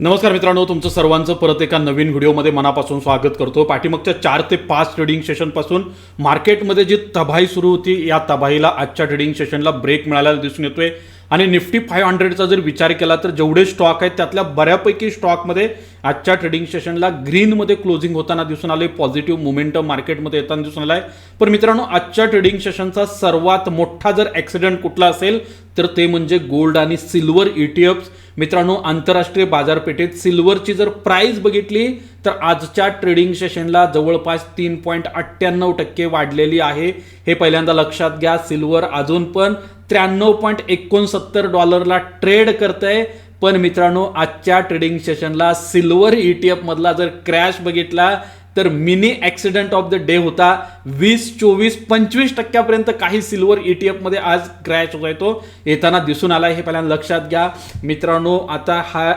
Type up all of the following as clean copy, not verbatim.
नमस्कार मित्रांनो, तुमचं सर्वांचं परत एका नवीन व्हिडिओमध्ये मनापासून स्वागत करतो। पाठीमागच्या 4 ते 5 ट्रेडिंग सेशनपासून मार्केटमध्ये जी तबाही सुरू होती, या तबाहीला आजच्या ट्रेडिंग सेशनला ब्रेक मिळालेला दिसून येतोय। आणि निफ्टी 500चा जर विचार केला तर जेवढे स्टॉक आहेत त्यातल्या बऱ्यापैकी स्टॉकमध्ये आजच्या ट्रेडिंग सेशनला ग्रीनमध्ये क्लोजिंग होताना दिसून आले, पॉझिटिव्ह मोमेंटम मार्केटमध्ये येताना दिसून आलाय। पण मित्रांनो, आजच्या ट्रेडिंग सेशनचा सर्वात मोठा जर ॲक्सिडेंट कुठला असेल तर ते म्हणजे गोल्ड आणि सिल्वर ETFs। मित्रांनो, आंतरराष्ट्रीय बाजारपेठेत सिल्वरची जर प्राइस बघितली तर आजच्या ट्रेडिंग सेशनला जवळपास 3.98% वाढलेली आहे। हे पहिल्यांदा लक्षात घ्या। सिल्वर अजून पण $93.69 ट्रेड करतंय। पण मित्रांनो, आजच्या ट्रेडिंग सेशनला सिल्वर ETF मधला जर क्रॅश बघितला तर mini accident of the day होता। 20, 24, 25% काही सिल्वर ETF मध्ये आज क्रॅश होत आहे, तो येताना दिसून आला। हे पहिल्यांदा लक्षात घ्या मित्रांनो। आता हा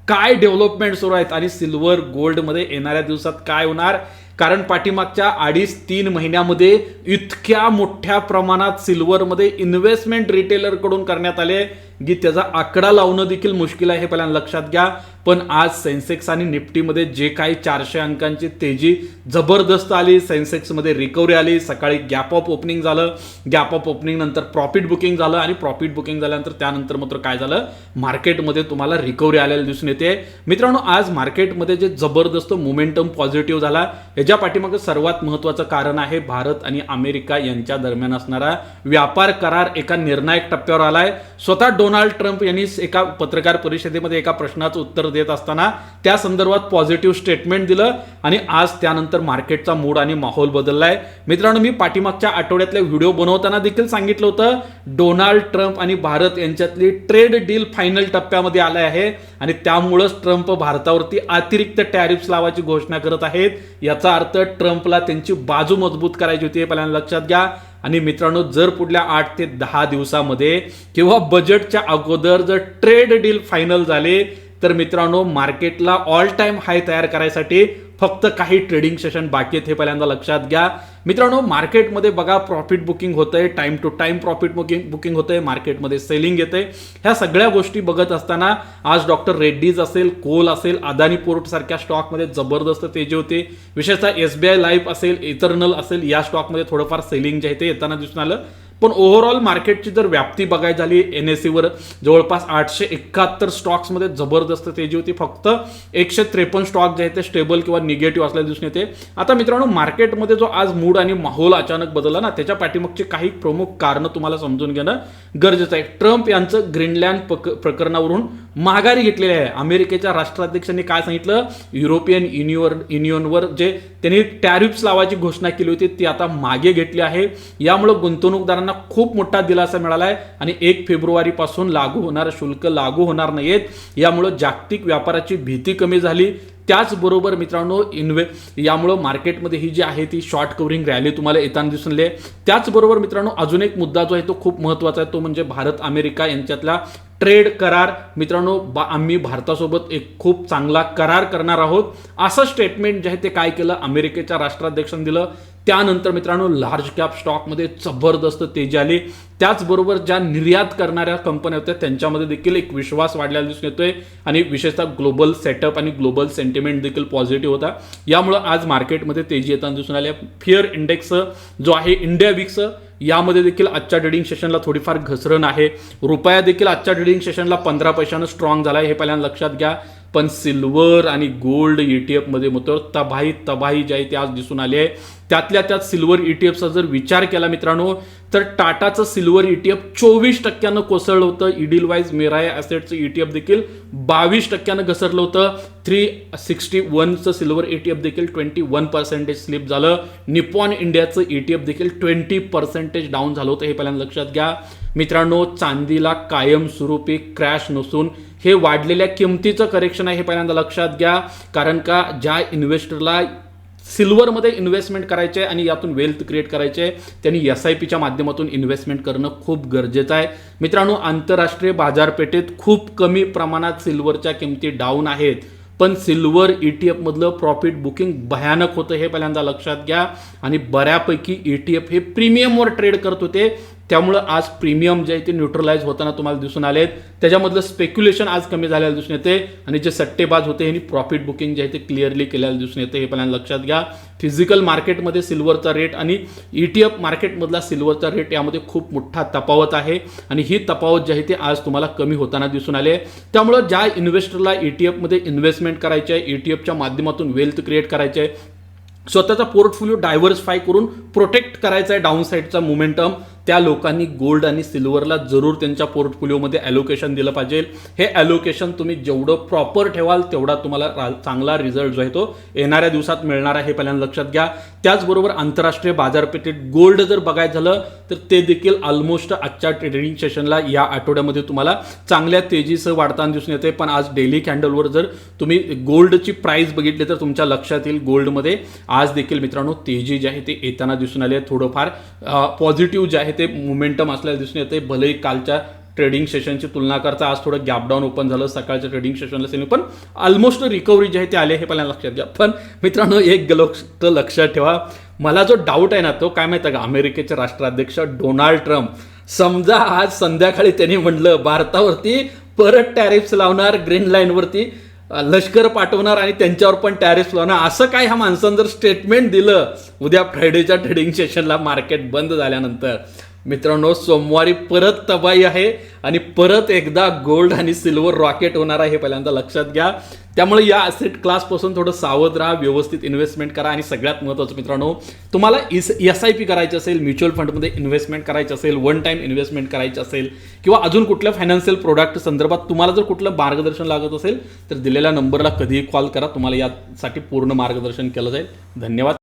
काय डेव्हलपमेंट सुरू आहेत आणि सिल्वर गोल्डमध्ये येणाऱ्या दिवसात काय होणार, कारण पाठीमागच्या 2.5-3 महिन्यामध्ये इतक्या मोठ्या प्रमाणात सिल्वरमध्ये इन्व्हेस्टमेंट रिटेलरकडून करण्यात आले की त्याचा आकडा लावणं देखील मुश्किल आहे। हे पहिल्यांदा लक्षात घ्या। पण आज सेन्सेक्स आणि निफ्टीमध्ये जे काही 400 अंकांची तेजी जबरदस्त आली, सेन्सेक्समध्ये रिकव्हरी आली, सकाळी गॅप ऑफ ओपनिंग झालं, गॅप ऑफ ओपनिंग नंतर प्रॉफिट बुकिंग झालं आणि प्रॉफिट बुकिंग झाल्यानंतर त्यानंतर मात्र काय झालं, मार्केटमध्ये तुम्हाला रिकव्हरी आलेली दिसून येते। मित्रांनो, आज मार्केटमध्ये जे जबरदस्त मोमेंटम पॉझिटिव्ह झाला, याच्या पाठीमागे सर्वात महत्त्वाचं कारण आहे भारत आणि अमेरिका यांच्या दरम्यान असणारा व्यापार करार एका निर्णायक टप्प्यावर आलाय। स्वतः डोनाल्ड ट्रम्प यांनी एका पत्रकार परिषदेमध्ये एका प्रश्नाचं उत्तर देत असताना त्या संदर्भात पॉझिटिव्ह स्टेटमेंट दिलं आणि आज त्यानंतर मार्केटचा मूड आणि माहोल बदललाय। मित्रांनो, मी पाठीमागच्या आठवड्यातले व्हिडिओ बनवताना देखील सांगितलं होतं, डोनाल्ड ट्रम्प आणि भारत यांच्यातली ट्रेड डील फायनल टप्प्यामध्ये आले आहे आणि त्यामुळेच ट्रम्प भारतावरती अतिरिक्त टॅरिफ्स लावायची घोषणा करत आहेत। याचा अर्थ ट्रम्पला त्यांची बाजू मजबूत करायची होती, हे पहिल्यांदा लक्षात घ्या। आणि मित्रांनो, जर पुढल्या 8 ते 10 दिवसामध्ये किंवा बजेटच्या अगोदर जर ट्रेड डील फायनल झाले तर मित्रांनो, मार्केटला ऑल टाइम हाय तयार करायसाठी फक्त काही ट्रेडिंग सेशन बाकी आहेत, हे पहिल्यांदा लक्षात घ्या। मित्रांनो, मार्केटमध्ये बघा प्रॉफिट बुकिंग होतंय, time to time profit booking होतंय, मार्केटमध्ये सेलिंग येते। ह्या सगळ्या गोष्टी बघत असताना आज डॉक्टर रेड्डीज असेल, कोल असेल, अदानी पोर्ट सारख्या स्टॉकमध्ये जबरदस्त तेजी होते। विशेषतः SBI लाईफ असेल, इथरनल असेल, या स्टॉकमध्ये थोडंफार सेलिंग जे आहे ते येताना दिसून आलं। पण ओव्हरऑल मार्केटची जर व्याप्ती बघायची झाली, NSE वर जवळपास 871 स्टॉक्समध्ये जबरदस्त तेजी होती। फक्त 153 स्टॉक जे आहेत ते स्टेबल किंवा निगेटिव्ह असल्याचे दिसून येते। आता मित्रांनो, मार्केटमध्ये जो आज मूड आणि माहोल अचानक बदलला ना, त्याच्या पाठीमागची काही प्रमुख कारणं तुम्हाला समजून घेणं गरजेचं आहे। ट्रम्प यांचं ग्रीनलँड प्रकरणावरून माघारी घेतलेली आहे। अमेरिकेच्या राष्ट्राध्यक्षांनी काय सांगितलं, युरोपियन युनियनवर जे त्यांनी टॅरिफ्स लावायची घोषणा केली होती ती आता मागे घेतली आहे। यामुळे गुंतवणूकदारांना खूप मोठा दिलासा मिळाला आहे आणि 1 फेब्रुवारीपासून लागू होणारे शुल्क लागू होणार नाहीत। यामुळे जागतिक व्यापाराची भीती कमी झाली। त्याचबरोबर मित्रांनो, यामुळे मार्केटमध्ये ही जी आहे ती शॉर्ट कव्हरिंग रॅली तुम्हाला येताना दिसून आली। त्याचबरोबर मित्रांनो, अजून एक मुद्दा जो आहे तो खूप महत्त्वाचा आहे, तो म्हणजे भारत अमेरिका यांच्यातला ट्रेड करार। मित्रांनो, आम्ही भारतासोबत एक खूप चांगला करार करणार आहोत, असं स्टेटमेंट जे आहे ते काय केलं, अमेरिकेच्या राष्ट्राध्यक्षांनी दिलं। त्यानंतर मित्रांनो, लार्ज कॅप स्टॉकमध्ये जबरदस्त तेजी आली। त्याचबरोबर ज्या निर्यात करणाऱ्या कंपन्या होत्या त्यांच्यामध्ये देखील एक विश्वास वाढलेला दिसून येतोय आणि विशेषतः ग्लोबल सेटअप आणि ग्लोबल सेंटिमेंट देखील पॉझिटिव्ह होता। यामुळे आज मार्केटमध्ये तेजी येताना दिसून आली। फिअर इंडेक्स जो आहे इंडिया विक्स, यामध्ये देखील आजच्या ट्रेडिंग सेशनला थोडीफार घसरण आहे। रुपया देखील आजच्या ट्रेडिंग सेशनला 15 पैशानं स्ट्रॉंग झाला, हे पहिल्यांदा लक्षात घ्या। पण सिल्वर आणि गोल्ड ETF मध्ये मात्र तबाही जी आहे ती आज दिसून आली आहे। त्यातल्या त्यात सिल्वर ETFचा जर विचार केला मित्रांनो, तर टाटाचं सिल्वर ETF 24% कोसळलं होतं। इडिलवाईज मेराया ॲसेटचं ETF देखील 22% घसरलं होतं। 361चं सिल्वर ETF देखील 21% स्लिप झालं। निपॉन इंडियाचं ETF देखील 20% डाऊन झालं होतं, हे पहिल्यांदा लक्षात घ्या। मित्रांनो, चांदीला कायमस्वरूपी क्रॅश नसून हे वाढलेल्या किमतीचं करेक्शन आहे, हे पहिल्यांदा लक्षात घ्या। कारण का ज्या इन्व्हेस्टरला सिल्वरमध्ये इन्व्हेस्टमेंट करायचे आहे आणि यातून वेल्थ क्रिएट करायचे आहे, त्यांनी SIPच्या माध्यमातून इन्व्हेस्टमेंट करणं खूप गरजेचं आहे। मित्रांनो, आंतरराष्ट्रीय बाजारपेठेत खूप कमी प्रमाणात सिल्वरच्या किमती डाऊन आहेत, पण सिल्वर ETF मधलं प्रॉफिट बुकिंग भयानक होतं, हे पहिल्यांदा लक्षात घ्या। आणि बऱ्यापैकी ETF हे प्रीमियमवर ट्रेड करत होते, त्यामुळं आज प्रीमियम जे आहे ते न्यूट्रलाइज होताना तुम्हाला दिसून आले आहेत. त्याच्यामधलं स्पेक्युलेशन आज कमी झालेलं दिसून येते आणि जे सट्टेबाज होते यांनी प्रॉफिट बुकिंग जे आहे ते क्लिअरली केलेलं दिसून येते. हे पहिल्यांदा लक्षात घ्या. फिजिकल मार्केटमध्ये सिल्वरचा रेट आणि ETF मार्केटमधला सिल्वरचा रेट यामध्ये खूप मोठा तफावत आहे आणि ही तफावत जी आहे ती आज तुम्हाला कमी होताना दिसून आले. त्यामुळं ज्या इन्व्हेस्टरला ETF मध्ये इन्व्हेस्टमेंट करायचे आहे, ETFच्या माध्यमातून वेल्थ क्रिएट करायचे आहे, स्वतःचा पोर्टफोलिओ डायव्हर्सिफाय करून प्रोटेक्ट करायचा आहे डाऊन साईडचा मोमेंटम, त्या लोकांनी गोल्ड आणि सिल्वरला जरूर त्यांच्या पोर्टफोलिओमध्ये ॲलोकेशन दिलं पाहिजे. हे ॲलोकेशन तुम्ही जेवढं प्रॉपर ठेवाल तेवढा तुम्हाला चांगला रिझल्ट जो आहे तो येणाऱ्या दिवसात मिळणार आहे, हे पहिल्यांदा लक्षात घ्या. त्याचबरोबर आंतरराष्ट्रीय बाजारपेठेत गोल्ड जर बघायचं झालं तर ते देखील ऑलमोस्ट आजच्या ट्रेडिंग सेशनला या आठवड्यामध्ये तुम्हाला चांगल्या तेजीसह वाढताना दिसून येते. पण आज डेली कॅन्डलवर जर तुम्ही गोल्डची प्राइस बघितली तर तुमच्या लक्षात येईल गोल्डमध्ये आज देखील मित्रांनो तेजी जी आहे ते येताना दिसून आली आहे. थोडंफार पॉझिटिव्ह जे आहे ते मोमेंटम असल्याला दिसून येते. भलेही कालच्या ट्रेडिंग सेशनची तुलना करता आज थोडं गॅप डाऊन ओपन झालं सकाळच्या ट्रेडिंग सेशनला सेल, पण ऑलमोस्ट रिकव्हरी जी आहे ते आले हे पहिल्यांदा लक्षात घ्या. पण मित्रांनो एक गोष्ट लक्षात ठेवा, मला जो डाऊट आहे ना तो काय माहिती आहे का, अमेरिकेचे राष्ट्राध्यक्ष डोनाल्ड ट्रम्प समजा आज संध्याकाळी त्यांनी म्हटलं भारतावरती परत टॅरिफ्स लावणार, ग्रीन लाईनवरती लष्कर पाठवणार आणि त्यांच्यावर पण टॅरिफ लावणार, असं काय ह्या माणसानं जर स्टेटमेंट दिलं उद्या फ्रायडेच्या ट्रेडिंग सेशनला मार्केट बंद झाल्यानंतर, मित्रांनो सोमवारी परत तबाही आहे आणि परत एकदा गोल्ड आणि सिल्वर रॉकेट होणार आहे, हे पहिल्यांदा लक्षात घ्या. त्यामुळे या असेट क्लासपासून थोडं सावध राहा, व्यवस्थित इन्व्हेस्टमेंट करा आणि सगळ्यात महत्त्वाचं मित्रांनो, तुम्हाला SIP करायची असेल, म्युच्युअल फंडमध्ये इन्व्हेस्टमेंट करायची असेल, वन टाइम इन्व्हेस्टमेंट करायची असेल किंवा अजून कुठल्या फायनान्शियल प्रोडक्ट संदर्भात तुम्हाला जर कुठलं मार्गदर्शन लागत असेल तर दिलेल्या नंबरला कधीही कॉल करा, तुम्हाला यासाठी पूर्ण मार्गदर्शन केलं जाईल. धन्यवाद.